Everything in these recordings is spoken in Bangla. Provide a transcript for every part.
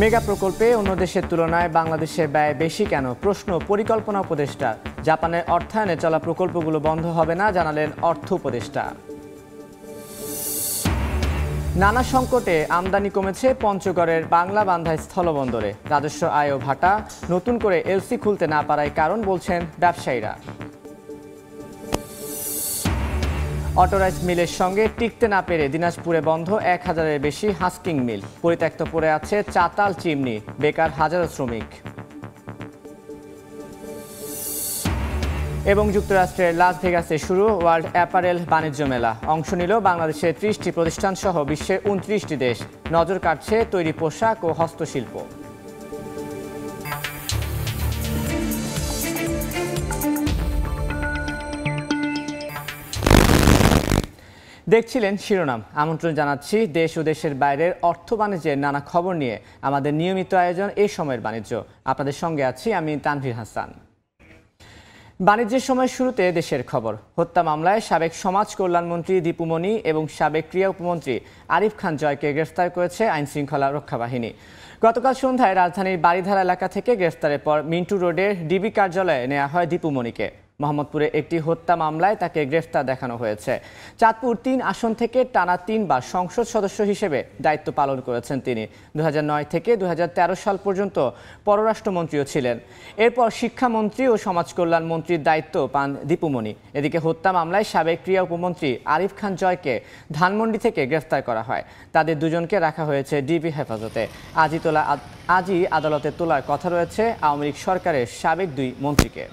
মেগা প্রকল্পে অন্য দেশের তুলনায় বাংলাদেশে ব্যয় বেশি কেন প্রশ্ন পরিকল্পনা উপদেষ্টা। জাপানের অর্থায়নে চলা প্রকল্পগুলো বন্ধ হবে না জানালেন অর্থ উপদেষ্টা। নানা সংকটে আমদানি কমেছে পঞ্চগড়ের বাংলা বান্ধাই স্থলবন্দরে। রাজস্ব আয় ও ভাটা, নতুন করে এলসি খুলতে না পারায় কারণ বলছেন ব্যবসায়ীরা। অটোরাইস মিলের সঙ্গে টিকতে না পেরে দিনাজপুরে বন্ধ 1000-এর বেশি হাস্কিং মিল। পরিত্যক্ত পড়ে আছে চাতাল চিমনি, বেকার হাজারো শ্রমিক। এবং যুক্তরাষ্ট্রের লাস ভেগাসে শুরু ওয়ার্ল্ড অ্যাপারেল বাণিজ্য মেলা। অংশ নিল বাংলাদেশের 30টি প্রতিষ্ঠান সহ বিশ্বের 29টি দেশ। নজর কাটছে তৈরি পোশাক ও হস্তশিল্প। দেখছিলেন শিরোনাম। আমন্ত্রণ জানাচ্ছি দেশ ও দেশের বাইরের অর্থ বাণিজ্যের নানা খবর নিয়ে আমাদের নিয়মিত আয়োজন এই সময়ের বাণিজ্য। আপনাদের সঙ্গে আছি আমি তানভীর হাসান। বাণিজ্যের সময় শুরুতে দেশের খবর। হত্যা মামলায় সাবেক সমাজ কল্যাণমন্ত্রী দীপু মনি এবং সাবেক ক্রীড়া উপমন্ত্রী আরিফ খান জয়কে গ্রেফতার করেছে আইনশৃঙ্খলা রক্ষা বাহিনী। গতকাল সন্ধ্যায় রাজধানীর বাড়িধারা এলাকা থেকে গ্রেফতারের পর মিন্টু রোডের ডিবি কার্যালয়ে নেওয়া হয় দীপু মনিকে। মোহাম্মদপুরে একটি হত্যা মামলায় তাকে গ্রেফতার দেখানো হয়েছে। চাঁদপুর 3 আসন থেকে টানা 3বার সংসদ সদস্য হিসেবে দায়িত্ব পালন করেছেন তিনি। 2009 থেকে 2013 সাল পর্যন্ত পররাষ্ট্রমন্ত্রীও ছিলেন। এরপর শিক্ষামন্ত্রী ও সমাজ কল্যাণ মন্ত্রীর দায়িত্ব পান দীপু মনি। এদিকে হত্যা মামলায় সাবেক ক্রীড়া উপমন্ত্রী আরিফ খান জয়কে ধানমন্ডি থেকে গ্রেফতার করা হয়। তাদের দুজনকে রাখা হয়েছে ডিবি হেফাজতে। আজই আদালতে তোলার কথা রয়েছে আওয়ামী লীগ সরকারের সাবেক 2 মন্ত্রীকে।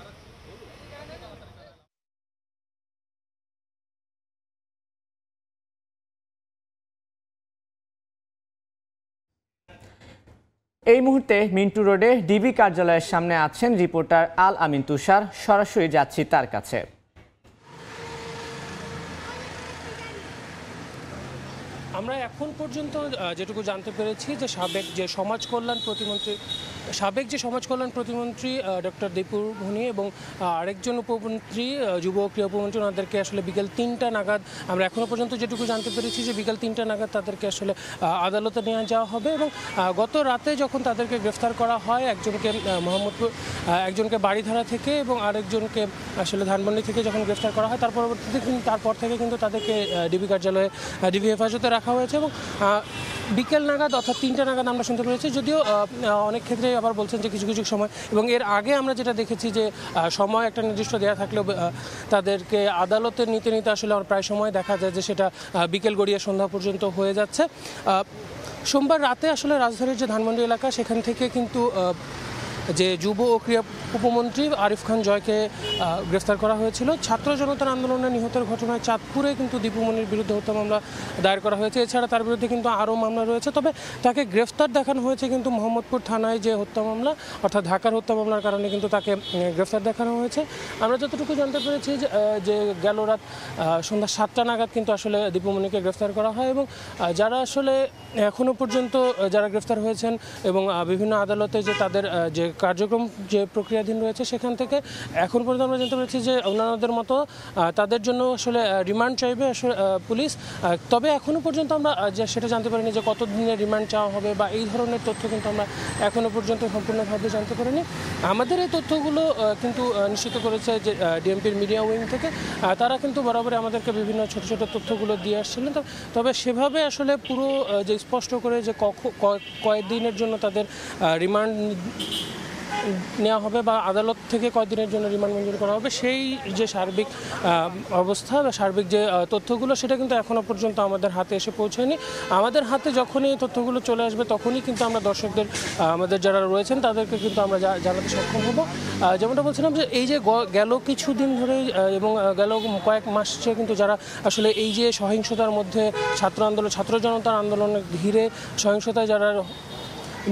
এই মুহূর্তে মিন্টু রোডে ডিবি কার্যালয়ের সামনে আছেন রিপোর্টার আল আমিন তুষার। সরাসরি যাচ্ছি তার কাছে। আমরা এখন পর্যন্ত যেটুকু জানতে পেরেছি যে সাবেক যে সমাজ কল্যাণ প্রতিমন্ত্রী ডক্টর দীপু মনি এবং আরেকজন উপমন্ত্রী যুব ক্রীড়া উপমন্ত্রী ওনাদেরকে আসলে বিকেল 3টা নাগাদ, আমরা এখনও পর্যন্ত যেটুকু জানতে পেরেছি যে বিকেল 3টা নাগাদ তাদেরকে আসলে আদালতে নিয়ে যাওয়া হবে। এবং গত রাতে যখন তাদেরকে গ্রেফতার করা হয়, একজনকে বাড়িধারা থেকে এবং আরেকজনকে আসলে ধানমন্ডি থেকে যখন গ্রেফতার করা হয়, তারপর থেকে কিন্তু তাদেরকে ডিবি কার্যালয়ে ডিবি হেফাজতে রাখা হয়েছে। এবং বিকেল নাগাদ অর্থাৎ 3টা নাগাদ আমরা শুনতে পেরেছি, যদিও অনেক ক্ষেত্রে আবার বলছেন যে কিছু কিছু সময়, এবং এর আগে আমরা যেটা দেখেছি যে সময় একটা নির্দিষ্ট দেওয়া থাকলেও তাদেরকে আদালতে নিতে আসলে প্রায় সময় দেখা যায় যে সেটা বিকেল গড়িয়ে সন্ধ্যা পর্যন্ত হয়ে যাচ্ছে। সোমবার রাতে আসলে রাজধানীর যে ধানমন্ডি এলাকা, সেখান থেকে কিন্তু যে যুব ও ক্রীড়া উপমন্ত্রী আরিফ খান জয়কে গ্রেফতার করা হয়েছিল। ছাত্র জনতার আন্দোলনে নিহতের ঘটনায় চাঁদপুরে কিন্তু দীপু মনির বিরুদ্ধে হত্যা মামলা দায়ের করা হয়েছে। এছাড়া তার বিরুদ্ধে কিন্তু আরও মামলা রয়েছে। তবে তাকে গ্রেফতার দেখানো হয়েছে কিন্তু মোহাম্মদপুর থানায় যে হত্যা মামলা, অর্থাৎ ঢাকার হত্যা মামলার কারণে কিন্তু তাকে গ্রেফতার দেখানো হয়েছে। আমরা যতটুকু জানতে পেরেছি যে গেল রাত সন্ধ্যা 7টা নাগাদ কিন্তু আসলে দীপু মনিকে গ্রেফতার করা হয়। এবং যারা আসলে এখনও পর্যন্ত যারা গ্রেফতার হয়েছেন এবং বিভিন্ন আদালতে যে তাদের যে কার্যক্রম যে প্রক্রিয়াধীন রয়েছে, সেখান থেকে এখন পর্যন্ত আমরা জানতে পেরেছি যে অন্যান্যদের মতো তাদের জন্য আসলে রিমান্ড চাইবে পুলিশ। তবে এখনও পর্যন্ত আমরা সেটা জানতে পারিনি যে কত দিনের রিমান্ড চাওয়া হবে বা এই ধরনের তথ্য কিন্তু আমরা এখনও পর্যন্ত সম্পূর্ণভাবে জানতে পারিনি। আমাদের এই তথ্যগুলো কিন্তু নিশ্চিত করেছে যে ডিএমপির মিডিয়া উইং থেকে। তারা কিন্তু বরাবরই আমাদেরকে বিভিন্ন ছোট ছোট তথ্যগুলো দিয়ে আসছিলেন। তবে সেভাবে আসলে পুরো যে স্পষ্ট করে যে কয়েকদিনের জন্য তাদের রিমান্ড নেওয়া হবে বা আদালত থেকে কয়েকদিনের জন্য রিমান্ড মঞ্জুর করা হবে, সেই যে সার্বিক অবস্থা বা সার্বিক যে তথ্যগুলো, সেটা কিন্তু এখনও পর্যন্ত আমাদের হাতে এসে পৌঁছায়নি। আমাদের হাতে যখনই এই তথ্যগুলো চলে আসবে, তখনই কিন্তু আমরা দর্শকদের, আমাদের যারা রয়েছেন তাদেরকে কিন্তু আমরা জানাতে সক্ষম হব। যেমনটা বলছিলাম যে এই যে গেল কিছুদিন ধরে এবং গেল কয়েক মাসে কিন্তু যারা আসলে এই যে সহিংসতার মধ্যে ছাত্র জনতার আন্দোলনের ঘিরে সহিংসতায় যারা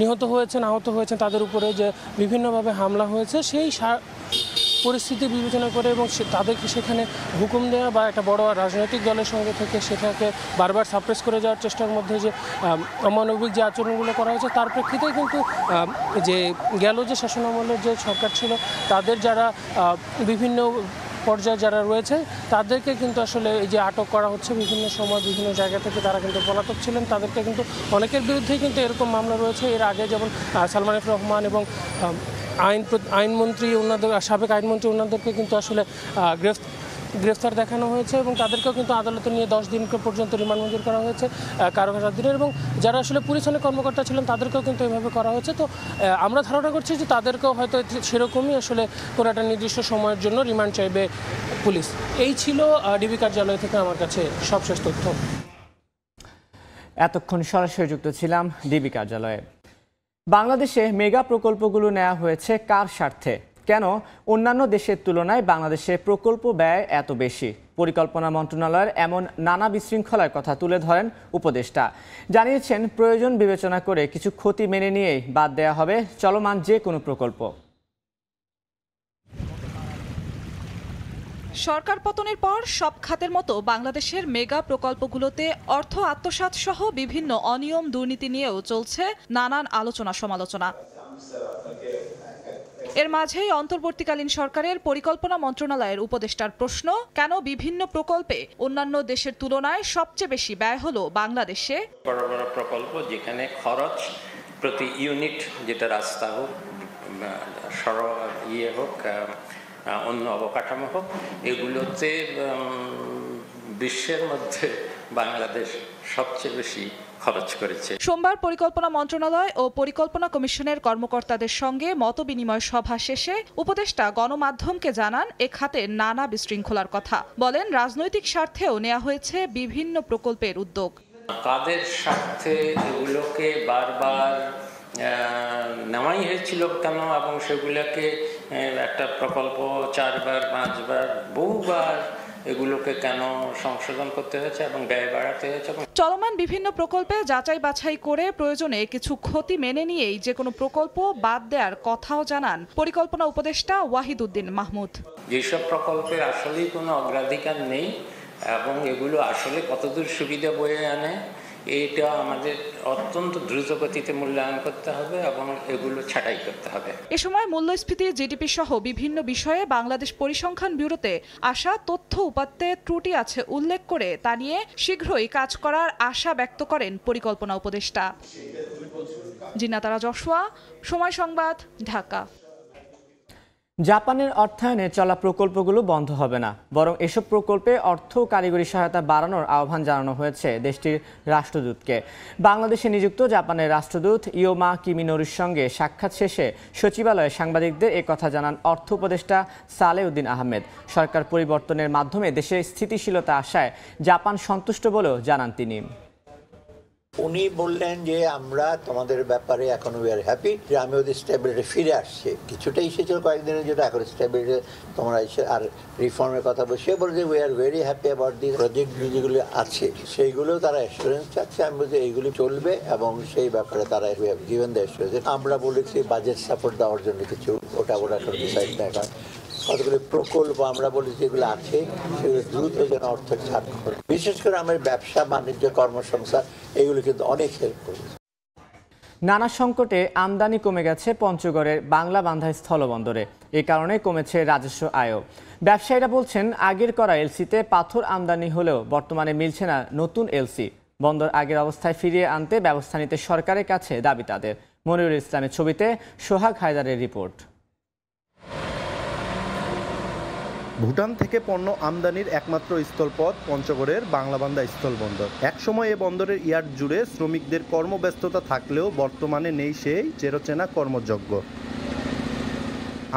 নিহত হয়েছেন, আহত হয়েছেন, তাদের উপরে যে বিভিন্নভাবে হামলা হয়েছে, সেই পরিস্থিতি বিবেচনা করে এবং তাদেরকে সেখানে হুকুম দেওয়া বা একটা বড় রাজনৈতিক দলের সঙ্গে থেকে সেটাকে বারবার সাপ্রেস করে যাওয়ার চেষ্টার মধ্যে যে অমানবিক যে আচরণগুলো করা হয়েছে, তার প্রেক্ষিতে কিন্তু যে গেল যে শাসনামলের যে সরকার ছিল, তাদের যারা বিভিন্ন পর্যায়ে যারা রয়েছে তাদেরকে কিন্তু আসলে এই যে আটক করা হচ্ছে বিভিন্ন সময় বিভিন্ন জায়গা থেকে, তারা কিন্তু পলাতক ছিলেন, তাদেরকে কিন্তু অনেকের বিরুদ্ধেই কিন্তু এরকম মামলা রয়েছে। এর আগে যেমন সালমান এফ রহমান এবং আইনমন্ত্রী ওনাদের, সাবেক আইনমন্ত্রী ওনাদেরকে কিন্তু আসলে গ্রেফতার দেখানো হয়েছে এবং তাদেরকেও কিন্তু আদালতে নিয়ে 10 দিন পর্যন্ত রিমান্ড মঞ্জুর করা হয়েছে, কারাগার 7 দিনের। এবং যারা আসলে পুলিশ অনেক কর্মকর্তা ছিলেন তাদেরকেও কিন্তু এভাবে করা হয়েছে। তো আমরা ধারণা করছি যে তাদেরকেও হয়তো সেরকমই আসলে কোনো একটা নির্দিষ্ট সময়ের জন্য রিমান্ড চাইবে পুলিশ। এই ছিল ডিবি কার্যালয় থেকে আমার কাছে সবশেষ তথ্য। এতক্ষণ সরাসরি যুক্ত ছিলাম ডিবি কার্যালয়ে। বাংলাদেশে মেগা প্রকল্পগুলো নেওয়া হয়েছে কার স্বার্থে? কেন অন্যান্য দেশের তুলনায় বাংলাদেশে প্রকল্প ব্যয় এত বেশি? পরিকল্পনা মন্ত্রণালয়ের এমন নানা বিশৃঙ্খলার কথা তুলে ধরেন উপদেষ্টা। জানিয়েছেন প্রয়োজন বিবেচনা করে কিছু ক্ষতি মেনে নিয়েই বাদ দেওয়া হবে চলমান যে কোনো প্রকল্প। সরকার পতনের পর সব খাতের মতো বাংলাদেশের মেগা প্রকল্পগুলোতে অর্থ আত্মসাৎ সহ বিভিন্ন অনিয়ম দুর্নীতি নিয়েও চলছে নানান আলোচনা সমালোচনা। এর মাঝেই অন্তর্বর্তীকালীন সরকারের পরিকল্পনা মন্ত্রণালয়ের উপদেষ্টার প্রশ্ন, কেন বিভিন্ন প্রকল্পে অন্যান্য দেশের তুলনায় সবচেয়ে বেশি ব্যয় হলো বাংলাদেশে? বড় বড় প্রকল্প যেখানে খরচ প্রতি ইউনিট, যেটা রাস্তা হোক, হোক, অন্য অবকাঠামো হোক, এগুলোতে বিশ্বের মধ্যে বাংলাদেশ সবচেয়ে বেশি খরচ করেছে। সোমবার পরিকল্পনা মন্ত্রণালয় ও পরিকল্পনা কমিশনের কর্মকর্তাদের সঙ্গে মতবিনিময় সভা শেষে উপদেষ্টা গণমাধ্যমকে জানান এ খাতে নানা বিশৃঙ্খলার কথা। বলেন, রাজনৈতিক স্বার্থেও নেওয়া হয়েছে বিভিন্ন প্রকল্পের উদ্যোগ। কাদের স্বার্থে এগুলোকে বারবার নেওয়াই হয়েছিল কেন, এবং সেগুলোকে একটা প্রকল্প 4 বার 5 বার বহুবার এগুলোকে কেন সংশোধন করতে হয়েছে এবং ব্যয় বাড়াতে হয়েছে? চলমান বিভিন্ন প্রকল্পে যাচাই বাছাই করে প্রয়োজনে কিছু ক্ষতি মেনে নিয়েই যে কোনো প্রকল্প বাদ দেওয়ার কথাও জানান পরিকল্পনা উপদেষ্টা ওয়াহিদ উদ্দিন মাহমুদ। যেসব প্রকল্পে আসলেই কোনো অগ্রাধিকার নেই এবং এগুলো আসলে কতদূর সুবিধা বয়ে আনে, এটা আমাদের অত্যন্ত দ্রুত গতিতে মূল্যায়ন করতে হবে এবং এগুলো ছাঁটাই করতে হবে। এ সময় মূল্যস্ফীতি, জিডিপি সহ বিভিন্ন বিষয়ে বাংলাদেশ পরিসংখ্যান ব্যুরোতে আসা তথ্য উপাত্তে ত্রুটি আছে উল্লেখ করে তা নিয়ে শীঘ্রই কাজ করার আশা ব্যক্ত করেন পরিকল্পনা উপদেষ্টা। জিনাতারা জশুয়া, সময় সংবাদ, ঢাকা। জাপানের অর্থায়নে চলা প্রকল্পগুলো বন্ধ হবে না, বরং এসব প্রকল্পে অর্থ ও কারিগরি সহায়তা বাড়ানোর আহ্বান জানানো হয়েছে দেশটির রাষ্ট্রদূতকে। বাংলাদেশে নিযুক্ত জাপানের রাষ্ট্রদূত ইয়োমা কিমিনোরির সঙ্গে সাক্ষাৎ শেষে সচিবালয়ে সাংবাদিকদের একথা জানান অর্থ উপদেষ্টা সালেউদ্দিন আহমেদ। সরকার পরিবর্তনের মাধ্যমে দেশে স্থিতিশীলতা আসায় জাপান সন্তুষ্ট বলেও জানান তিনি। উনি বললেন যে আমরা তোমাদের ব্যাপারে এখন উই আর হ্যাপি, যে আমি ওদের স্টেবিলিটি ফিরে আসছে, কিছুটা এসেছিল কয়েকদিনের জন্য, এখন স্টেবিলিটি তোমরা এসে আর রিফর্মের কথা বলছে। সে বলছে we are very happy about the project যেগুলো আছে সেইগুলো তারা অ্যাসুরেন্স চাচ্ছে। আমি বলছি এইগুলি চলবে এবং সেই ব্যাপারে তারা গিভেন দ্য অ্যাসুরেন্স। আমরা বলেছি বাজেট সাপোর্ট দেওয়ার জন্য কিছু, ওটা এখন ডিসাইড না। এখন কতগুলি প্রকল্প আমরা বলেছি যেগুলো আছে সেগুলো দ্রুত যেন অর্থ ছাড় করে, বিশেষ করে আমার ব্যবসা বাণিজ্য কর্মসংস্থান এগুলো কিন্তু অনেক হেল্প করবে। নানা সংকটে আমদানি কমে গেছে পঞ্চগড়ের বাংলা বান্ধা স্থলবন্দরে। এ কারণে কমেছে রাজস্ব আয়ও। ব্যবসায়ীরা বলছেন, আগের করা এলসিতে পাথর আমদানি হলেও বর্তমানে মিলছে না নতুন এলসি। বন্দর আগের অবস্থায় ফিরিয়ে আনতে ব্যবস্থা নিতে সরকারের কাছে দাবি তাদের। মনিরুল ইসলামের ছবিতে সোহাগ হায়দারের রিপোর্ট। ভুটান থেকে পণ্য আমদানির একমাত্র স্থলপথ পঞ্চগড়ের বাংলাবান্ধা স্থলবন্দর। একসময় এ বন্দরের ইয়ার্ড জুড়ে শ্রমিকদের কর্মব্যস্ততা থাকলেও বর্তমানে নেই সেই চেরোচেনা কর্মযজ্ঞ।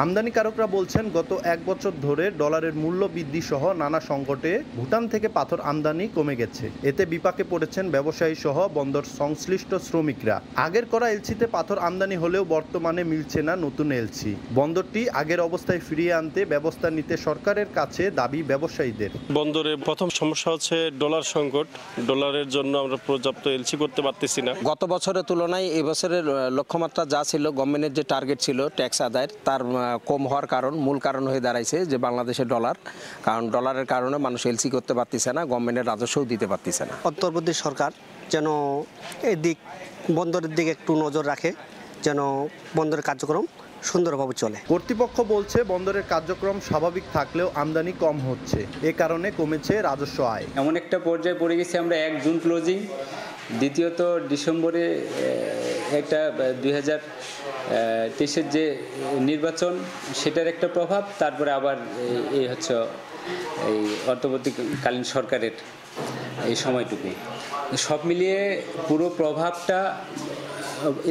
আমদানিকারকরা বলছেন, গত 1 বছর ধরে ডলারের মূল্য বৃদ্ধি সহ নানা সংকটে ভুটান থেকে পাথর আমদানি কমে গেছে। এতে বিপাকে পড়েছেন ব্যবসায়ী সহ বন্দর সংশ্লিষ্ট শ্রমিকরা। আগের করা এলসিতে পাথর আমদানি হলেও বর্তমানে মিলছে না নতুন এলসি। বন্দরটি আগের অবস্থায় ফিরিয়ে আনতে ব্যবস্থা নিতে সরকারের কাছে দাবি ব্যবসায়ীদের। বন্দরে প্রথম সমস্যা হচ্ছে ডলার সংকট। ডলারের জন্য আমরা পর্যাপ্ত এলসি করতে পারতেছি না। গত বছরের তুলনায় এবছরের লক্ষ্যমাত্রা যা ছিল, গভর্নমেন্টের যে টার্গেট ছিল ট্যাক্স আদায়ের, তার কম হওয়ার মূল কারণ হয়ে দাঁড়াইছে যে বাংলাদেশের ডলার। কারণ ডলারের কারণে মানুষ এলসি করতে পারতেছে না, গভর্নমেন্টের রাজস্বও দিতে পারতেছে না। অন্তর্বর্তী সরকার যেন এই দিক বন্দরের দিকে একটু নজর রাখে, যেন বন্দরের কার্যক্রম সুন্দরভাবে চলে। কর্তৃপক্ষ বলছে বন্দরের কার্যক্রম স্বাভাবিক থাকলেও আমদানি কম হচ্ছে, এ কারণে কমেছে রাজস্ব আয়। এমন একটা পর্যায়ে পড়ে গেছি আমরা 1 জুন ক্লোজিং, দ্বিতীয়ত ডিসেম্বরে একটা 2023-এর যে নির্বাচন সেটার একটা প্রভাব, তারপরে আবার এই হচ্ছে এই অন্তর্বর্তীকালীন সরকারের এই সময়টুকু, সব মিলিয়ে পুরো প্রভাবটা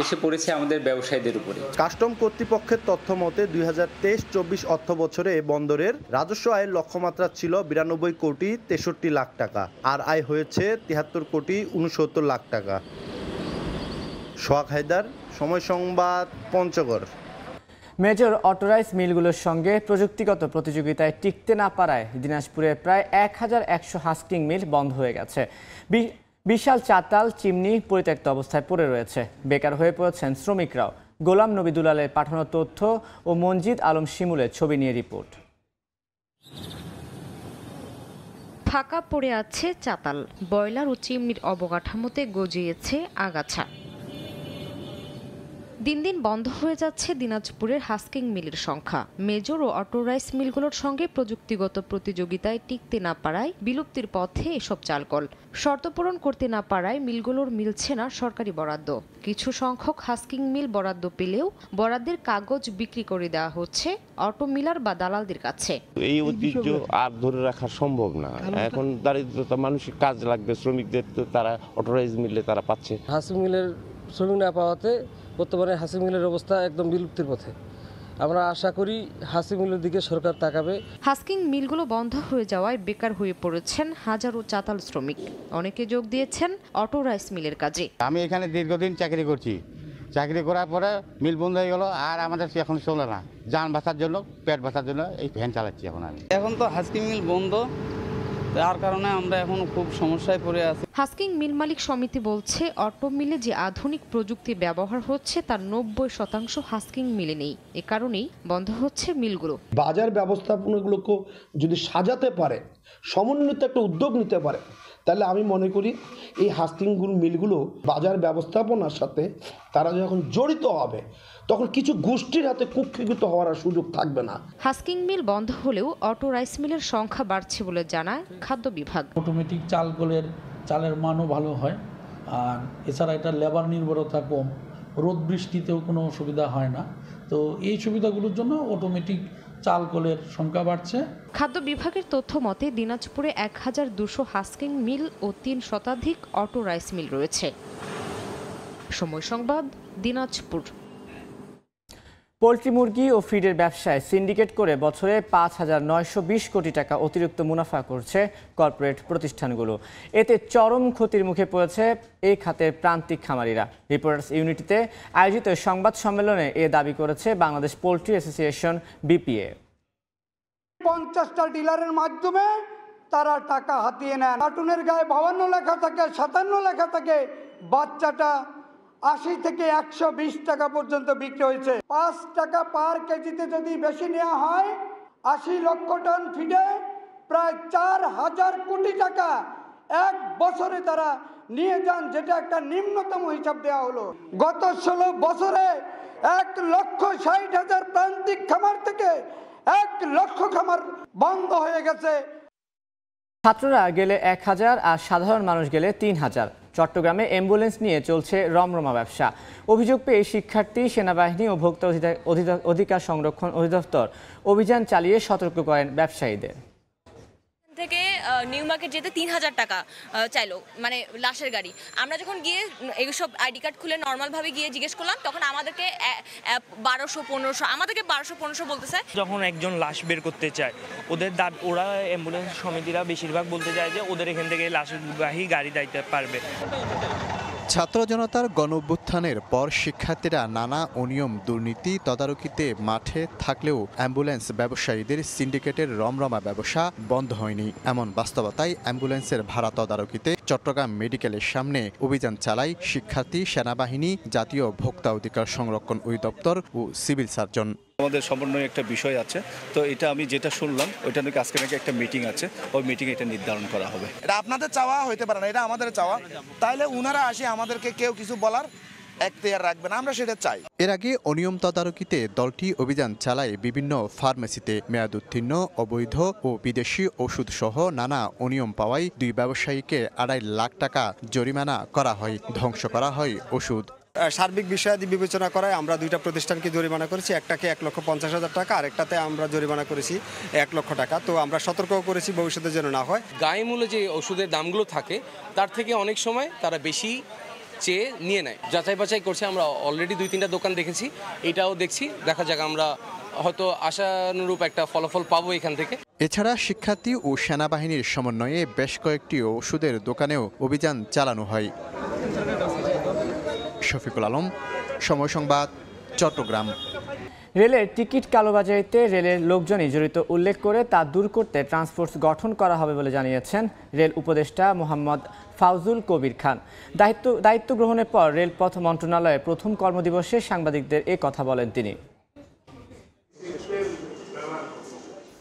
এসে পড়েছে আমাদের ব্যবসায়ীদের উপরে। কাস্টম কর্তৃপক্ষের তথ্য মতে 2023-24 অর্থ বছরে বন্দরের রাজস্ব আয়ের লক্ষ্যমাত্রা ছিল 92 কোটি 63 লাখ টাকা, আর আয় হয়েছে 73 কোটি 69 লাখ টাকা। সোহাগ হায়দার, সময় সংবাদ, পঞ্চগড়। মেজর অটোরাইজ মিলগুলোর সঙ্গে প্রযুক্তিগত প্রতিযোগিতায় টিকতে না পারায় দিনাজপুরে প্রায় 1100 হাস্কিং মিল বন্ধ হয়ে গেছে। বিশাল চাতাল চিমনি পরিত্যক্ত অবস্থায় পড়ে রয়েছে। বেকার হয়ে পড়েছেন শ্রমিকরাও। গোলাম নবী দুলালের পাঠানো তথ্য ও মনজিদ আলম শিমুলের ছবি নিয়ে রিপোর্ট। ফাঁকা পড়ে আছে চাতাল, বয়লার ও চিমনির অবকাঠামোতে গজিয়েছে আগাছা। দিন দিন বন্ধ হয়ে যাচ্ছে দিনাজপুরের হাস্কিং মিলের সংখ্যা। মেজর ও অটোরাইস মিলগুলোর সঙ্গে প্রযুক্তিগত প্রতিযোগিতায় টিকতে না পারায় বিলুপ্তির পথে এসব চালকল। শর্ত পূরণ করতে না পারায় মিলগুলোর মিলছে না সরকারি বরাদ্দ। কিছু সংখ্যক হাস্কিং মিল বরাদ্দ পেলেও বরাদ্দের কাগজ বিক্রি করে দেওয়া হচ্ছে অটো মিলার বা দালালদের কাছে। এই ঐতিহ্য আর ধরে রাখা সম্ভব না। এখন দারিদ্রতা, মানুষের কাজ লাগবে, শ্রমিকদের তো তারা অটোরাইজ মিলে তারা পাচ্ছে। হাস্কিং মিলের শ্রমিক না পাওয়াতে বর্তমানে হাসিং মিলের অবস্থা একদম বিলুপ্তির পথে। আমরা আশা করি হাসিং মিলের দিকে সরকার তাকাবে। হাস্কিং মিলগুলো বন্ধ হয়ে যাওয়ায় বেকার হয়ে পড়েছেন হাজারো চাতাল শ্রমিক। অনেকে যোগ দিয়েছেন অটো রাইস মিলের কাজে। আমি এখানে দীর্ঘদিন চাকরি করছি, চাকরি করার পরে মিল বন্ধ হয়ে গেল, আর আমাদের এখন চলে না। যান বাঁচার জন্য, পেট বাঁচার জন্য এই ভ্যান চালাচ্ছি এখন আমি। এখন তো হাস্কিং মিল বন্ধ, তার কারণে আমরা এখন খুব সমস্যায় পড়ে আছি। হাস্কিং মিল মালিক সমিতি বলছে অটো মিলে যে আধুনিক প্রযুক্তি ব্যবহার হচ্ছে তার 90% হাস্কিং মিলে নেই। এ কারণেই বন্ধ হচ্ছে মিলগুলো। বাজার ব্যবস্থাপনাগুলোকে যদি সাজাতে পারে, সমন্বিত একটা উদ্যোগ নিতে পারে, তাহলে আমি মনে করি এই হাস্কিং মিলগুলো বাজার ব্যবস্থাপনার সাথে তারা যখন জড়িত হবে তখন কিছু গোষ্ঠীর হাতে কুক্ষিগত হওয়ার সুযোগ থাকবে না। হাস্কিং মিল বন্ধ হলেও অটো রাইস মিলের সংখ্যা বাড়ছে বলে জানায় খাদ্য বিভাগ। অটোমেটিক চালের মানও ভালো হয়, আর এছাড়া এটা লেবার নির্ভরতা কম, রোদ বৃষ্টিতেও কোনো অসুবিধা হয় না। তো এই সুবিধাগুলোর জন্য অটোমেটিক চাল কলের সংখ্যা বাড়ছে। খাদ্য বিভাগের তথ্য মতে দিনাজপুরে 1200 হাস্কিং মিল ও 3 শতাধিক অটো রাইস মিল রয়েছে। সময় সংবাদ, দিনাজপুর। পোল্ট্রি মুরগি ও ফিডের ব্যবসায় সিন্ডিকেট করে বছরে 5,920 কোটি টাকা অতিরিক্ত মুনাফা করছে কর্পোরেট প্রতিষ্ঠানগুলো। এতে চরম ক্ষতির মুখে পড়েছে এই খাতের প্রান্তিক খামারিরা। রিপোর্টার্স ইউনিটিতে আয়োজিত সংবাদ সম্মেলনে এ দাবি করেছে বাংলাদেশ পোল্ট্রি অ্যাসোসিয়েশন বিপিএ। 50টা ডিলারের মাধ্যমে তারা টাকা হাতিয়ে নেন। কার্টুনের গায়ে 52 লেখা থাকে, 57 লেখা থাকে, বাচ্চাটা 80 থেকে 120 টাকা পর্যন্ত বিক্রি হয়েছে। 5 টাকা পার কেজিতে যদি বেশি নেওয়া হয়, 80 লক্ষ টন ফিডে প্রায় 4,000 কোটি টাকা এক বছরে তারা নিয়ে যান, যেটা একটা নিম্নতম হিসাব দেওয়া হলো। গত 16 বছরে 1,60,000 প্রান্তিক খামার থেকে 1 লক্ষ খামার বন্ধ হয়ে গেছে। ছাত্ররা গেলে 1,000 আর সাধারণ মানুষ গেলে 3,000। চট্টগ্রামে অ্যাম্বুলেন্স নিয়ে চলছে রমরমা ব্যবসা। অভিযোগ পেয়ে শিক্ষার্থী, সেনাবাহিনী ও ভোক্তা অধিকার সংরক্ষণ অধিদপ্তর অভিযান চালিয়ে সতর্ক করেন ব্যবসায়ীদের। থেকে নিউ মার্কেট যেতে 3,000 টাকা চাইলো, মানে লাশের গাড়ি। আমরা যখন গিয়ে এইসব আইডি কার্ড খুলে নর্মালভাবে গিয়ে জিজ্ঞেস করলাম, তখন আমাদেরকে 1200-1500, আমাদেরকে 1200-1500 বলতেছে। যখন একজন লাশ বের করতে চায়, ওরা অ্যাম্বুলেন্স সমিতিরা বেশিরভাগ বলতে চায় যে ওদের এখান থেকে লাশবাহী গাড়ি দিতে পারবে। ছাত্র জনতার গণঅভ্যুত্থানের পর শিক্ষার্থীরা নানা অনিয়ম, দুর্নীতি, তদারকিতে মাঠে থাকলেও অ্যাম্বুলেন্স ব্যবসায়ীদের সিন্ডিকেটের রমরমা ব্যবসা বন্ধ হয়নি। এমন বাস্তবতায় অ্যাম্বুলেন্সের ভাড়া তদারকিতে চট্টগ্রাম মেডিকেলের সামনে অভিযান চালায় শিক্ষার্থী, সেনাবাহিনী, জাতীয় ভোক্তা অধিকার সংরক্ষণ অধিদপ্তর ও সিভিল সার্জন। আমাদের সমন্বয় একটা বিষয় আছে, তো এটা আমি যেটা শুনলাম ওইটা নাকি আজকে নাকি একটা মিটিং আছে, ওই মিটিংয়ে এটা নির্ধারণ করা হবে। এটা আপনাদের চাওয়া হইতে পারে না, এটা আমাদের চাওয়া। তাইলে উনারা আসে আমাদেরকে কেউ কিছু বলার এখতিয়ার রাখবেন, আমরা সেটা চাই। এর আগে অনিয়ম তদারকিতে দলটি অভিযান চালায় বিভিন্ন ফার্মেসিতে। মেয়াদ উত্তীর্ণ, অবৈধ ও বিদেশি ওষুধ সহ নানা অনিয়ম পাওয়ায় 2 ব্যবসায়ীকে 2.5 লাখ টাকা জরিমানা করা হয়, ধ্বংস করা হয় ওষুধ। সার্বিক বিষয়াদি বিবেচনা করায় আমরা 2টা প্রতিষ্ঠানকে জরিমানা করেছি। একটাকে 1,50,000 টাকা, আরেকটাতে আমরা জরিমানা করেছি 1 লক্ষ টাকা। তো আমরা সতর্কও করেছি ভবিষ্যতে যেন না হয়। গায়ে মূল্যে যে ওষুধের দামগুলো থাকে তার থেকে অনেক সময় তারা বেশি চেয়ে নিয়ে নেয়। যাচাই বাছাই করছে, আমরা অলরেডি 2-3টা দোকান দেখেছি, এটাও দেখছি, দেখা যাক আমরা হয়তো আশানুরূপ একটা ফলাফল পাবো এখান থেকে। এছাড়া শিক্ষার্থী ও সেনাবাহিনীর সমন্বয়ে বেশ কয়েকটি ওষুধের দোকানেও অভিযান চালানো হয়। শফিকুল আলম, সময় সংবাদ, চট্টগ্রাম। রেলের টিকিট কালোবাজারিতে রেলের লোকজনই জড়িত উল্লেখ করে তা দূর করতে ট্রান্সফোর্স গঠন করা হবে বলে জানিয়েছেন রেল উপদেষ্টা মোহাম্মদ ফাউজুল কবির খান। দায়িত্ব গ্রহণের পর রেলপথ মন্ত্রণালয়ে প্রথম কর্মদিবসে সাংবাদিকদের এ কথা বলেন তিনি।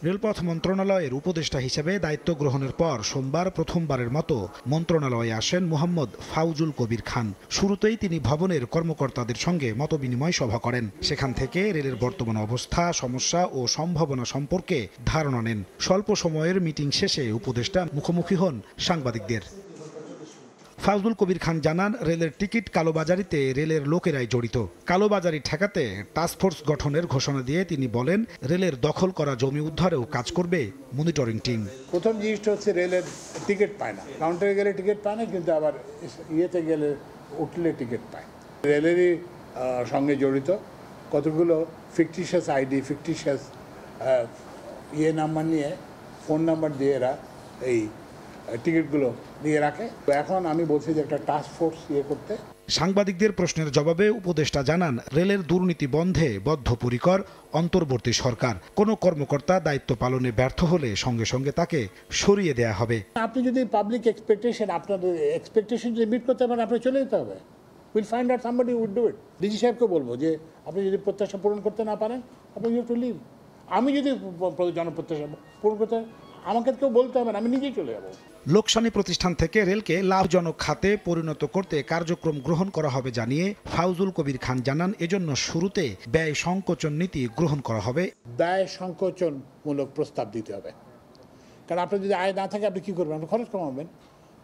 রেলপথ মন্ত্রণালয়ের উপদেষ্টা হিসেবে দায়িত্ব গ্রহণের পর সোমবার প্রথমবারের মতো মন্ত্রণালয়ে আসেন মোহাম্মদ ফাউজুল কবির খান। শুরুতেই তিনি ভবনের কর্মকর্তাদের সঙ্গে মতবিনিময় সভা করেন। সেখান থেকে রেলের বর্তমান অবস্থা, সমস্যা ও সম্ভাবনা সম্পর্কে ধারণা নেন। স্বল্প সময়ের মিটিং শেষে উপদেষ্টা মুখোমুখি হন সাংবাদিকদের। ফাউজুল কবির খান জানান, রেলের টিকিট কালোবাজারিতে রেলের লোকেরাই জড়িত। কালোবাজারি ঠেকাতে টাস্কফোর্স গঠনের ঘোষণা দিয়ে তিনি বলেন, রেলের দখল করা জমি উদ্ধারেও কাজ করবে মনিটরিং টিম। প্রথম জিনিসটা হচ্ছে রেলের টিকিট পায় না, কাউন্টারে গেলে টিকিট পায় না, কিন্তু আবার ইয়েতে গেলে উঠলে টিকিট পায়। রেলেরই সঙ্গে জড়িত কতগুলো ফিকটিশিয়াস আইডি, ফিকটিশিয়াস নাম্বার নিয়ে, ফোন নাম্বার দিয়ে এরা এই টিকিটগুলো নিয়ে রাখে। তো এখন আমি বলছি যে একটা টাস্ক ফোর্স করতে। সাংবাদিকদের প্রশ্নের জবাবে উপদেষ্টা জানান, রেলের দুর্নীতি বন্ধে বদ্ধপরিকর অন্তর্বর্তী সরকার। কোনো কর্মকর্তা দায়িত্ব পালনে ব্যর্থ হলে সঙ্গে সঙ্গে তাকে সরিয়ে দেয়া হবে। আপনি যদি পাবলিক এক্সপেকটেশন, আপনাদের এক্সপেকটেশন যদি মিট করতে পারেন, আপনার চলে যেতে হবে। Will find out somebody will do it. DG সাহেবকে বলবো যে আপনি যদি প্রত্যাশা পূরণ করতে না পারেন, আপনি ইউ হ্যাভ টু লিভ। আমি যদি জনপ্রত্যাশা পূরণ করতে, আমাকে কেউ বলতে হবে না, আমি নিজেই চলে যাবো। লোকসানি প্রতিষ্ঠান থেকে রেলকে লাভজনক খাতে পরিণত করতে কার্যক্রম গ্রহণ করা হবে জানিয়ে ফাউজুল কবির খান জানান, এজন্য শুরুতে ব্যয় সংকোচন নীতি গ্রহণ করা হবে। ব্যয় সংকোচনমূলক প্রস্তাব দিতে হবে, কারণ আপনার যদি আয় না থাকে আপনি কী করবেন? আপনি খরচ কমাবেন।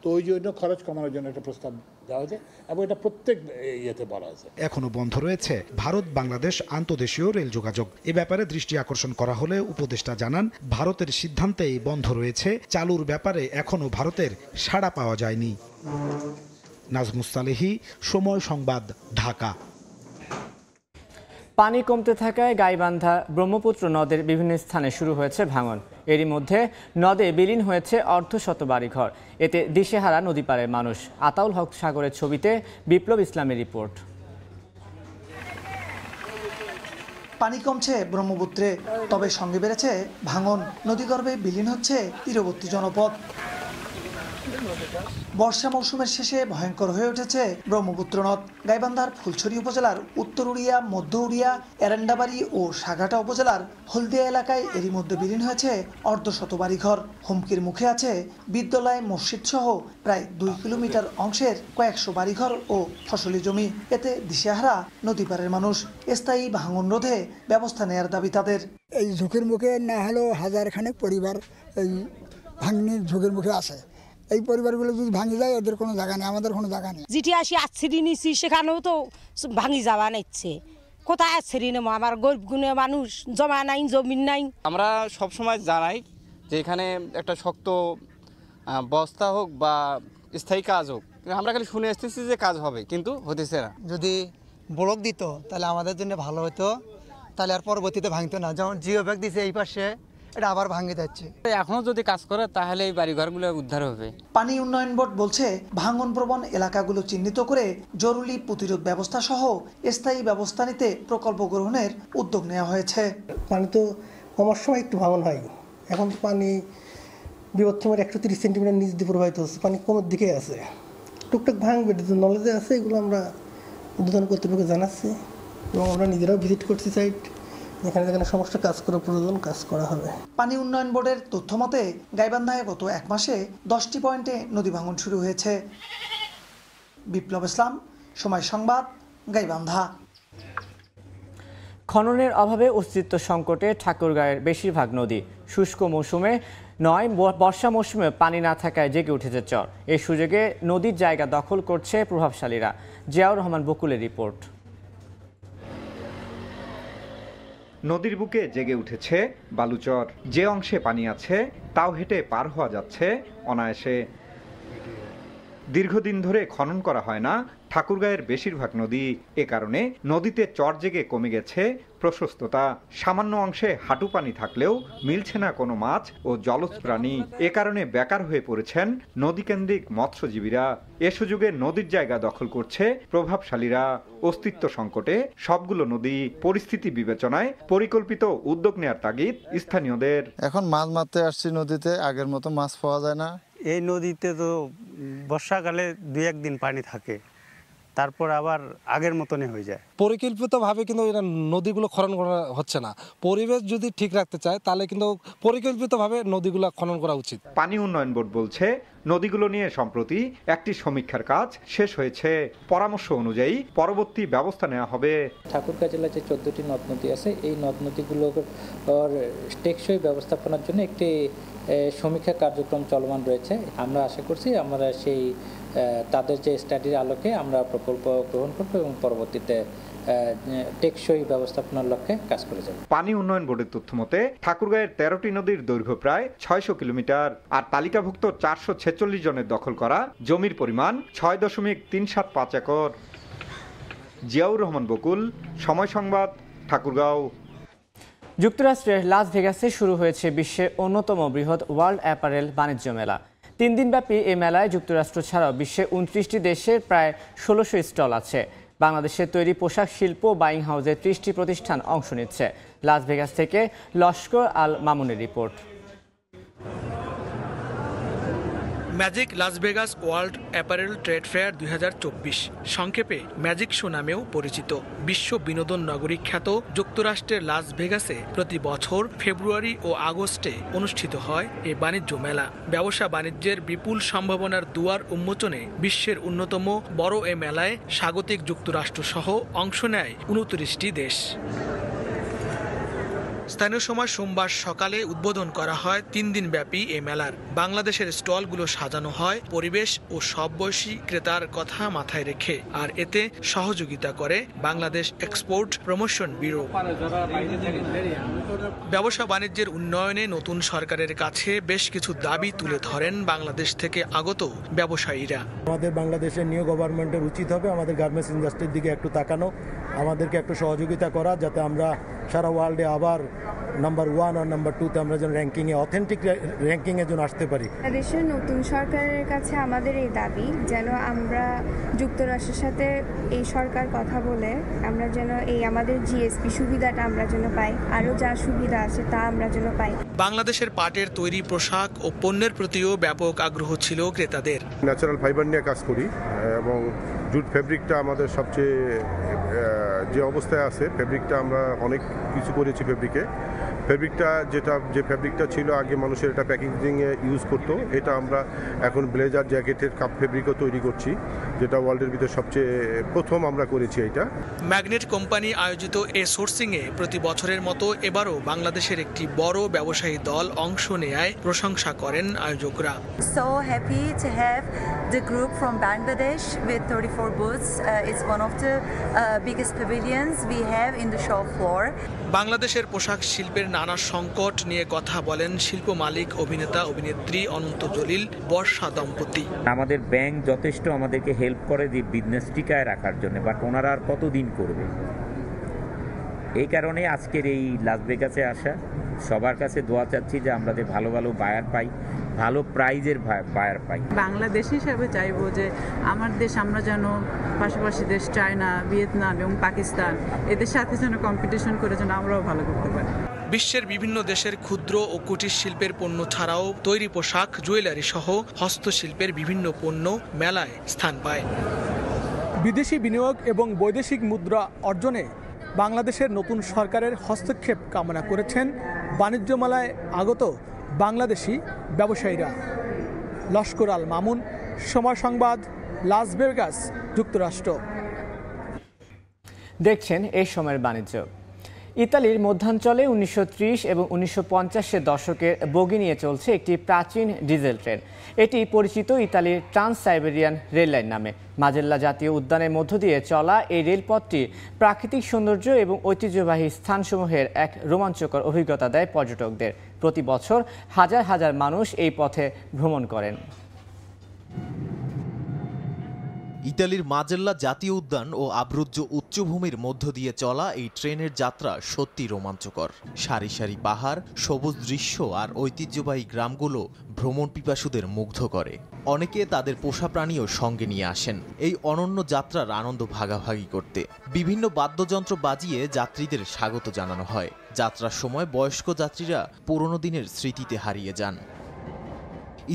তো ওই জন্য খরচ কমানোর জন্য একটা প্রস্তাব দেওয়া হয়েছে এবং এটা প্রত্যেক ইয়েতে বলা হয়েছে। এখনো বন্ধ রয়েছে ভারত বাংলাদেশ আন্তদেশীয় রেল যোগাযোগ। এ ব্যাপারে দৃষ্টি আকর্ষণ করা হলে উপদেষ্টা জানান, ভারতের সিদ্ধান্তেই বন্ধ রয়েছে, চালুর ব্যাপারে এখনো ভারতের সাড়া পাওয়া যায়নি। নাজমুস সালেহী, সময় সংবাদ, ঢাকা। পানি কমতে থাকায় গাইবান্ধা ব্রহ্মপুত্র নদের বিভিন্ন স্থানে শুরু হয়েছে ভাঙন। এরই মধ্যে নদে বিলীন হয়েছে অর্ধশত বাড়িঘর। এতে দিশেহারা নদী পাড়ের মানুষ। আতাউল হক সাগরের ছবিতে বিপ্লব ইসলামের রিপোর্ট। পানি কমছে ব্রহ্মপুত্রে, তবে সঙ্গে বেড়েছে ভাঙন। নদীগর্ভে বিলীন হচ্ছে তীরবর্তী জনপদ। বর্ষা মৌসুমের শেষে ভয়ঙ্কর হয়ে উঠেছে ব্রহ্মপুত্র নদ। গাইবান্ধার ফুলছড়ি উপজেলার উত্তর উড়িয়া, মধ্য উড়িয়া, এরান্ডাবাড়ি ও সাঘাটা উপজেলার হলদিয়া এলাকায় এরই মধ্যে বিলীন হয়েছে অর্ধশত বাড়িঘর। হুমকির মুখে আছে বিদ্যালয়, মসজিদ সহ প্রায় 2 কিলোমিটার অংশের কয়েকশো বাড়িঘর ও ফসলি জমি। এতে দিশেহারা নদী পাড়ের মানুষ। স্থায়ী ভাঙন রোধে ব্যবস্থা নেয়ার দাবি তাদের। এই ঝুঁকির মুখে না হলেও 1000 পরিবার এই ভাঙনির ঝুঁকির মুখে আছে। এই পরিবারগুলো যদি ভাঙি যায়, এদের কোনো জায়গা নেই, আমাদের কোনো জায়গা নেই। যেটি আসি আশ্রি নিচ্ছি, সেখানেও তো ভাঙি যাওয়া নিচ্ছে। কোথায় আশ্রি নেবো? আমার গরিব গুণে মানুষ, জমা নাই, জমিন নাই। আমরা সবসময় জানাই যে এখানে একটা শক্ত বস্তা হোক বা স্থায়ী কাজ হোক, আমরা খালি শুনে আসতেছি যে কাজ হবে, কিন্তু হতেছে না। যদি ব্লক দিত তাহলে আমাদের জন্য ভালো হতো, তাহলে আর পরবর্তীতে ভাঙতো না। যেমন জিও ব্যাগ দিছে এই পাশে, এটা আবার ভাঙে যাচ্ছে। এখনো যদি কাজ করে তাহলে এই বাড়িঘরগুলো উদ্ধার হবে। পানি উন্নয়ন বোর্ড বলছে, ভাঙন প্রবণ এলাকাগুলো চিহ্নিত করে জরুরি প্রতিরোধ ব্যবস্থা সহ স্থায়ী ব্যবস্থা নিতে প্রকল্প গ্রহণের উদ্যোগ নেওয়া হয়েছে। পানি তো কমার সময় একটু ভাঙন হয়, এখন তো পানি বিপদ 130 সেন্টিমিটার নিচ দিয়ে প্রবাহিত হচ্ছে, পানি কমের দিকে আছে, টুকটাক ভাঙবে, নলেজে আছে। এগুলো আমরা উদ্বোধন কর্তৃপক্ষকে জানাচ্ছি এবং আমরা নিজেরাও ভিজিট করছি সাইট, যেখানে যেখানে সমস্যা কাজ করা প্রয়োজন কাজ করা হবে। পানি উন্নয়ন বোর্ডের তথ্য মতে গাইবান্ধায় গত 1 মাসে 10টি পয়েন্টে নদী ভাঙন শুরু হয়েছে। বিপ্লব ইসলাম, সময় সংবাদ, গাইবান্ধা। খননের অভাবে অস্তিত্ব সংকটে ঠাকুরগাঁয়ের বেশিরভাগ নদী। শুষ্ক মৌসুমে নয়, বর্ষা মৌসুমে পানি না থাকায় জেগে উঠেছে চর। এই সুযোগে নদীর জায়গা দখল করছে প্রভাবশালীরা। জিয়াউর রহমান বকুলের রিপোর্ট। নদীর বুকে জেগে উঠেছে বালুচর। যে অংশে পানি আছে তাও হেঁটে পার হওয়া যাচ্ছে অনায়াসে। দীর্ঘদিন ধরে খনন করা হয় না ঠাকুরগাঁয়ের বেশিরভাগ নদী। এ কারণে নদীতে চর জেগে কমে গেছে প্রশস্ততা। সামান্য অংশে হাঁটু পানি থাকলেও মিলছে না কোনো মাছ ও জলজ প্রাণী। এ কারণে বেকার হয়ে পড়েছেন নদীকেন্দ্রিক মৎস্যজীবীরা। এ সুযোগে নদীর জায়গা দখল করছে প্রভাবশালীরা। অস্তিত্ব সংকটে সবগুলো নদী। পরিস্থিতি বিবেচনায় পরিকল্পিত উদ্যোগ নেওয়ার তাগিদ স্থানীয়দের। এখন মাছ মারতে আসছি নদীতে, আগের মতো মাছ পাওয়া যায় না। এই নদীতে তো বর্ষাকালে 2-1 দিন পানি থাকে, তারপর আবার আগের মতনই হয়ে যায়। পরিকল্পিতভাবে কিন্তু এরা নদীগুলো খনন করা হচ্ছে না। পরিবেশ যদি ঠিক রাখতে চায় তাহলে কিন্তু পরিকল্পিতভাবে নদীগুলো খনন করা উচিত। পানি উন্নয়ন বোর্ড বলছে নদীগুলো নিয়ে সম্প্রতি একটি সমীক্ষার কাজ শেষ হয়েছে। পরামর্শ অনুযায়ী পরবর্তী ব্যবস্থা নেওয়া হবে। ঠাকুরগাঁ জেলায় যে 14টি নদ নদী আছে, এই নদ নদীগুলোর টেকসই ব্যবস্থাপনার জন্য একটি সমীক্ষা কার্যক্রম চলমান রয়েছে। আমরা আশা করছি আমরা সেই তাদের যে স্টাডির আলোকে আমরা প্রকল্প গ্রহণ করব এবং পরবর্তীতে টেকসই ব্যবস্থাপনার লক্ষ্যে কাজ করে যাব। পানি উন্নয়ন বোর্ডের তথ্য মতে ঠাকুরগাঁয়ের 13টি নদীর দৈর্ঘ্য প্রায় 600 কিলোমিটার। আর তালিকাভুক্ত 446 জনের দখল করা জমির পরিমাণ 6.375 একর। জিয়াউর রহমান বকুল, সময় সংবাদ, ঠাকুরগাঁও। যুক্তরাষ্ট্রের লাস ভেগাসে শুরু হয়েছে বিশ্বের অন্যতম বৃহৎ ওয়ার্ল্ড অ্যাপারেল বাণিজ্য মেলা। 3 দিনব্যাপী এই মেলায় যুক্তরাষ্ট্র ছাড়াও বিশ্বের 29টি দেশের প্রায় 1600 স্টল আছে। বাংলাদেশের তৈরি পোশাক শিল্প বাইং হাউসের 30টি প্রতিষ্ঠান অংশ নিচ্ছে। লাস ভেগাস থেকে লস্কর আল মামুনের রিপোর্ট। Magic Las Vegas world apparel trade fair 2024, সংক্ষেপে ম্যাজিক শো নামেও পরিচিত। বিশ্ব বিনোদন নগরী খ্যাত যুক্তরাষ্ট্রের লাস ভেগাসে প্রতি বছর ফেব্রুয়ারি ও আগস্টে অনুষ্ঠিত হয় এই বাণিজ্য মেলা। ব্যবসা বাণিজ্যের বিপুল সম্ভাবনার দুয়ার উন্মোচনে বিশ্বের অন্যতম বড় এ মেলায় স্বাগতিক যুক্তরাষ্ট্র সহ অংশ নেয় 29টি দেশ। স্থানীয় সময় সোমবার সকালে উদ্বোধন করা হয় 3 দিনব্যাপী এই মেলার। বাংলাদেশের স্টলগুলো সাজানো হয় পরিবেশ ও সব বয়সী ক্রেতার কথা মাথায় রেখে, আর এতে সহযোগিতা করে বাংলাদেশ এক্সপোর্ট প্রমোশন ব্যুরো। ব্যবসা বাণিজ্যের উন্নয়নে নতুন সরকারের কাছে বেশ কিছু দাবি তুলে ধরেন বাংলাদেশ থেকে আগত ব্যবসায়ীরা। আমাদের বাংলাদেশের নিউ গভর্নমেন্টের উচিত হবে আমাদের গার্মেন্টস ইন্ডাস্ট্রির দিকে একটু তাকানো, আমাদেরকে একটু সহযোগিতা করা, যাতে আমরা সারা ওয়ার্ল্ডে আবার নাম্বার 1 আর নাম্বার 2-তে আমরা যেন র্যাঙ্কিংয়ে অথেন্টিক র্যাঙ্কিংয়ে যেন আসতে পারি। দেশের নতুন সরকারের কাছে আমাদের এই দাবি যেন আমরা যুক্তরাষ্ট্রের সাথে এই সরকার কথা বলে আমরা যেন এই আমাদের জিএসপি সুবিধাটা আমরা যেন পাই, আরও যা সুবিধা আছে তা আমরা যেন পাই। বাংলাদেশের পাটের তৈরি পোশাক ও পণ্যের প্রতিও ব্যাপক আগ্রহ ছিল ক্রেতাদের। ন্যাচারাল ফাইবার নিয়ে কাজ করি এবং জুট ফেব্রিকটা আমাদের সবচেয়ে যে অবস্থায় আছে, ফেব্রিকটা আমরা অনেক কিছু করেছি ফেব্রিকটা যে ফেব্রিকটা ছিল আগে মানুষের এটা প্যাকেজিংয়ে ইউজ করতো, এটা আমরা এখন ব্লেজার জ্যাকেটের কাপ ফেব্রিকও তৈরি করছি, যেটা ওয়ার্ল্ডের ভিতরে সবচেয়ে প্রথম আমরা করেছি এটা। ম্যাগনেট কোম্পানি আয়োজিত এ সোর্সিংয়ে প্রতি বছরের মতো এবারও বাংলাদেশের একটি বড় ব্যবসায়ী দল অংশ নেয় প্রশংসা করেন আয়োজকরা। So happy to have the group from Bangladesh with 34 booths. It's one of the biggest pavilions we have in the show floor. বাংলাদেশের পোশাক শিল্পের নানা সংকট নিয়ে কথা বলেন শিল্প মালিক, অভিনেতা অভিনেত্রী অনন্ত জলিল, বর্ষা দম্পতি। আমাদের ব্যাংক যথেষ্ট আমাদেরকে হেল্প করে যে বিজনেস টিকায় রাখার জন্য, বাট ওনারা আর কতদিন করবে। এই কারণে আজকের এই লাস ভেগাসে আসা। সবার কাছে দোয়া চাচ্ছি যে আমরা ভালো ভালো বায়ার পাই, ভালো প্রাইজের বায়ার পাই। বাংলাদেশ হিসাবে চাইবো যে আমার দেশ আমরা যেন পাশাপাশি দেশ চায়না, ভিয়েতনাম এবং পাকিস্তান এদের সাথে যেন কম্পিটিশন করে যেন আমরাও ভালো করতে পারি। বিশ্বের বিভিন্ন দেশের ক্ষুদ্র ও কুটির শিল্পের পণ্য ছাড়াও তৈরি পোশাক, জুয়েলারি সহ হস্তশিল্পের বিভিন্ন পণ্য মেলায় স্থান পায়। বিদেশি বিনিয়োগ এবং বৈদেশিক মুদ্রা অর্জনে বাংলাদেশের নতুন সরকারের হস্তক্ষেপ কামনা করেছেন বাণিজ্য মেলায় আগত বাংলাদেশি ব্যবসায়ীরা। লস্কর আল মামুন, সময় সংবাদ, লাস ভেগাস, যুক্তরাষ্ট্র। দেখছেন এই সময়ের বাণিজ্য। ইতালির মধ্যাঞ্চলে 1930 এবং 1950-এর দশকের বগি নিয়ে চলছে একটি প্রাচীন ডিজেল ট্রেন। এটি পরিচিত ইতালির ট্রান্স সাইবেরিয়ান রেললাইন নামে। মাজেল্লা জাতীয় উদ্যানের মধ্য দিয়ে চলা এই রেলপথটি প্রাকৃতিক সৌন্দর্য এবং ঐতিহ্যবাহী স্থানসমূহের এক রোমাঞ্চকর অভিজ্ঞতা দেয় পর্যটকদের। প্রতি বছর হাজার হাজার মানুষ এই পথে ভ্রমণ করেন। ইতালির মাজেল্লা জাতীয় উদ্যান ও আব্রুজ্জ উচ্চভূমির মধ্য দিয়ে চলা এই ট্রেনের যাত্রা সত্যি রোমাঞ্চকর। সারি সারি পাহাড়, সবুজ দৃশ্য আর ঐতিহ্যবাহী গ্রামগুলো ভ্রমণ পিপাসুদের মুগ্ধ করে। অনেকে তাদের পোষা প্রাণীও সঙ্গে নিয়ে আসেন এই অনন্য যাত্রার আনন্দ ভাগাভাগি করতে। বিভিন্ন বাদ্যযন্ত্র বাজিয়ে যাত্রীদের স্বাগত জানানো হয়। যাত্রার সময় বয়স্ক যাত্রীরা পুরনো দিনের স্মৃতিতে হারিয়ে যান।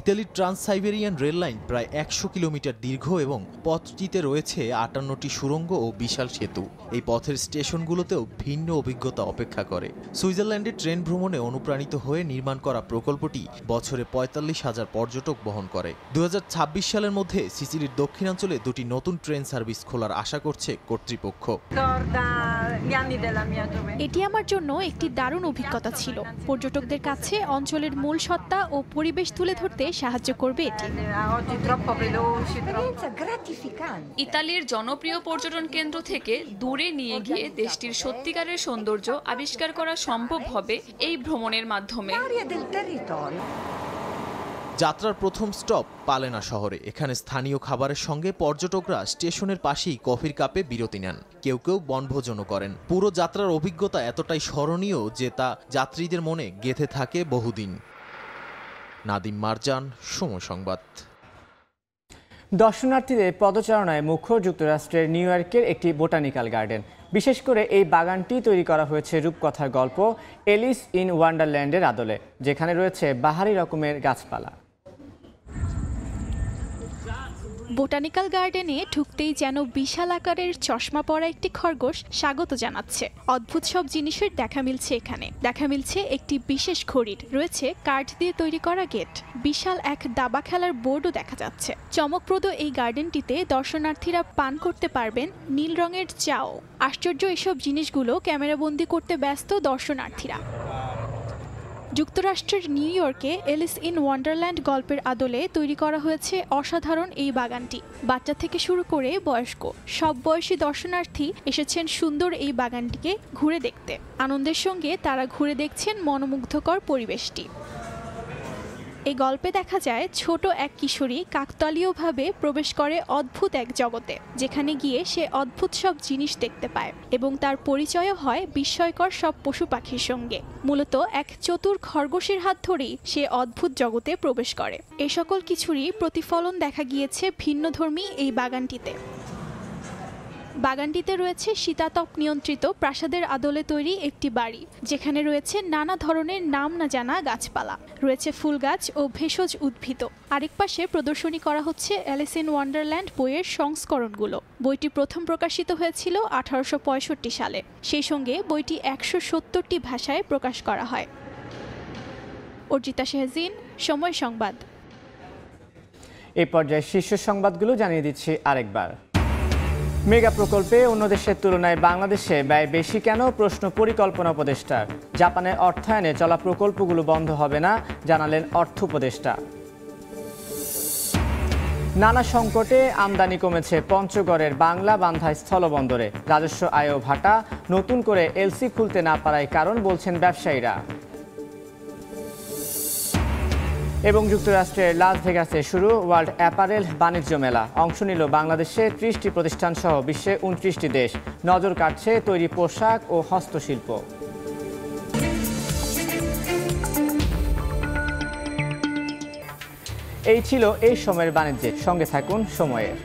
ইতালির ট্রান্স সাইবেরিয়ান রেললাইন প্রায় 100 কিলোমিটার দীর্ঘ এবং পথটিতে রয়েছে 58টি সুড়ঙ্গ ও বিশাল সেতু। এই পথের স্টেশনগুলোতেও ভিন্ন অভিজ্ঞতা অপেক্ষা করে। সুইজারল্যান্ডে ট্রেন ভ্রমণে অনুপ্রাণিত হয়ে নির্মাণ করা প্রকল্পটি বছরে 45,000 পর্যটক বহন করে। 2026 সালের মধ্যে সিসিলির দক্ষিণাঞ্চলে 2টি নতুন ট্রেন সার্ভিস খোলার আশা করছে কর্তৃপক্ষ। এটি আমার জন্য একটি দারুণ অভিজ্ঞতা ছিল। পর্যটকদের কাছে অঞ্চলের মূল সত্তা ও পরিবেশ তুলে ধরতে সাহায্য করবে এটি। ইতালির জনপ্রিয় পর্যটন কেন্দ্র থেকে দূরে নিয়ে গিয়ে দেশটির সত্যিকারের সৌন্দর্য আবিষ্কার করা সম্ভব হবে এই ভ্রমণের মাধ্যমে। যাত্রার প্রথম স্টপ পালেনা শহরে। এখানে স্থানীয় খাবারের সঙ্গে পর্যটকরা স্টেশনের পাশেই কফির কাপে বিরতি নেন। কেউ কেউ বনভোজনও করেন। পুরো যাত্রার অভিজ্ঞতা এতটাই স্মরণীয় যে তা যাত্রীদের মনে গেঁথে থাকে বহুদিন। নাদিম মারজান, সময় সংবাদ। দর্শনার্থীদের পদচারণায় মুখ্য যুক্তরাষ্ট্রের নিউ ইয়র্কের একটি বোটানিক্যাল গার্ডেন। বিশেষ করে এই বাগানটি তৈরি করা হয়েছে রূপকথার গল্প এলিস ইন ওয়ান্ডারল্যান্ডের আদলে, যেখানে রয়েছে বাহারি রকমের গাছপালা। বোটানিক্যাল গার্ডেনে ঢুকতেই যেন বিশাল আকারের চশমা পরা একটি খরগোশ স্বাগত জানাচ্ছে। অদ্ভুত সব জিনিসের দেখা মিলছে এখানে। দেখা মিলছে একটি বিশেষ ঘড়ির, রয়েছে কাঠ দিয়ে তৈরি করা গেট, বিশাল এক দাবা খেলার বোর্ডও দেখা যাচ্ছে। চমকপ্রদ এই গার্ডেনটিতে দর্শনার্থীরা পান করতে পারবেন নীল রঙের চাও। আশ্চর্য এসব জিনিসগুলো ক্যামেরাবন্দি করতে ব্যস্ত দর্শনার্থীরা। যুক্তরাষ্ট্রের নিউ ইয়র্কে এলিস ইন ওয়ান্ডারল্যান্ড গল্পের আদলে তৈরি করা হয়েছে অসাধারণ এই বাগানটি। বাচ্চা থেকে শুরু করে বয়স্ক সব বয়সী দর্শনার্থী এসেছেন সুন্দর এই বাগানটিকে ঘুরে দেখতে। আনন্দের সঙ্গে তারা ঘুরে দেখছেন মনোমুগ্ধকর পরিবেশটি। এই গল্পে দেখা যায় ছোট এক কিশোরী কাকতালীয়ভাবে প্রবেশ করে অদ্ভুত এক জগতে, যেখানে গিয়ে সে অদ্ভুত সব জিনিস দেখতে পায় এবং তার পরিচয়ও হয় বিস্ময়কর সব পশু পাখির সঙ্গে। মূলত এক চতুর খরগোশের হাত ধরেই সে অদ্ভুত জগতে প্রবেশ করে। এই সকল কিছুরই প্রতিফলন দেখা গিয়েছে ভিন্নধর্মী এই বাগানটিতে। বাগানটিতে রয়েছে শীতাতপ নিয়ন্ত্রিত প্রাসাদের আদলে তৈরি একটি বাড়ি, যেখানে রয়েছে নানা ধরনের নাম না জানা গাছপালা, রয়েছে ফুল গাছ ও ভেষজ উদ্ভিদ। আরেক পাশে প্রদর্শনী করা হচ্ছে অ্যালিস ইন ওয়ান্ডারল্যান্ড বইয়ের সংস্করণগুলো। বইটি প্রথম প্রকাশিত হয়েছিল 1865 সালে। সেই সঙ্গে বইটি 170টি ভাষায় প্রকাশ করা হয়। অর্জিতা শেহজিন, সময় সংবাদ। এই পর্যায়ে শীর্ষ সংবাদগুলো জানিয়ে দিচ্ছি আরেকবার। মেগা প্রকল্পে অন্য দেশের তুলনায় বাংলাদেশে ব্যয় বেশি কেন, প্রশ্ন পরিকল্পনা উপদেষ্টার। জাপানের অর্থায়নে চলা প্রকল্পগুলো বন্ধ হবে না, জানালেন অর্থ উপদেষ্টা। নানা সংকটে আমদানি কমেছে পঞ্চগড়ের বাংলা বান্ধা স্থলবন্দরে। রাজস্ব আয়ও ভাটা, নতুন করে এলসি খুলতে না পারায় কারণ বলছেন ব্যবসায়ীরা। এবং যুক্তরাষ্ট্রের লাস ভেগাসে শুরু ওয়ার্ল্ড অ্যাপারেল বাণিজ্য মেলা। অংশ নিল বাংলাদেশে 30টি প্রতিষ্ঠান সহ বিশ্বে 29টি দেশ। নজর কাটছে তৈরি পোশাক ও হস্তশিল্প। এই ছিল এই সময়ের বাণিজ্যের। সঙ্গে থাকুন সময়ের।